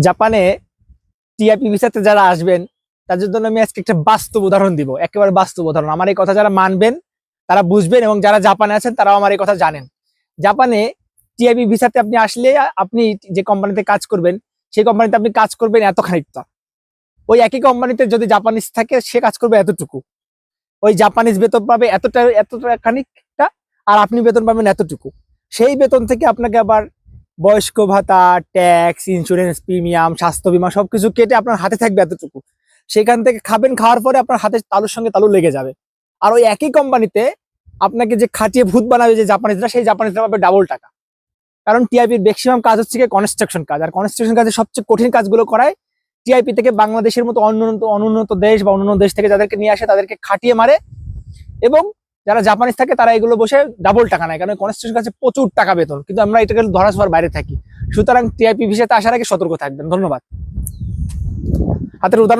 জাপানে টিআইপি ভিসাতে যারা আসবেন তাদের জন্য আমি আজকে একটা বাস্তব উদাহরণ দিব, একেবারে বাস্তব উদাহরণ। আমার এই কথা যারা মানবেন তারা বুঝবেন, এবং যারা জাপানে আছেন তারাও আমার এই কথা জানেন। জাপানে টিআইপি ভিসাতে আপনি আসলে আপনি যে কোম্পানিতে কাজ করবেন সেই কোম্পানিতে আপনি কাজ করবেন এত খানিকটা। ওই একই কোম্পানিতে যদি জাপানিজ থাকে সে কাজ করবে এতটুকু। ওই জাপানিজ বেতন পাবে এতটা এতটা খানিকটা, আর আপনি বেতন পাবেন এতটুকু। সেই বেতন থেকে আপনাকে আবার বয়স্ক ভাতা, ট্যাক্স, ইন্স্যুরেন্স, প্রিমিয়াম, স্বাস্থ্য বীমা সবকিছু কেটে আপনার হাতে থাকবে এতটুকু। সেখান থেকে খাবেন, খাওয়ার পরে আপনার হাতে তালুর সঙ্গে তালু লেগে যাবে। আর ওই একই কোম্পানিতে আপনাকে যে খাটিয়ে ভূত বানাবে যে জাপানিজরা, সেই জাপানিজরা পাবে ডাবল টাকা। কারণ টিআইপির ম্যাক্সিমাম কাজ হচ্ছে কনস্ট্রাকশন কাজ, আর কনস্ট্রাকশন কাজে সবচেয়ে কঠিন কাজগুলো করায় টিআইপি থেকে বাংলাদেশের মতো অনুন্নত দেশ বা অন্যান্য দেশ থেকে যাদেরকে নিয়ে আসে তাদেরকে খাটিয়ে মারে, এবং যারা জাপানিজ থাকে তারা এগুলো বসে ডাবল টাকা নেয়, কারণ কনস্ট্রাকশন কাজে প্রচুর টাকা বেতন, কিন্তু আমরা এটাকে ধরা ছোঁয়ার বাইরে থাকি। সুতরাং টিআইপি ভিসাতে আসার আগে সতর্ক থাকবেন। ধন্যবাদ। হাতের উদাহরণ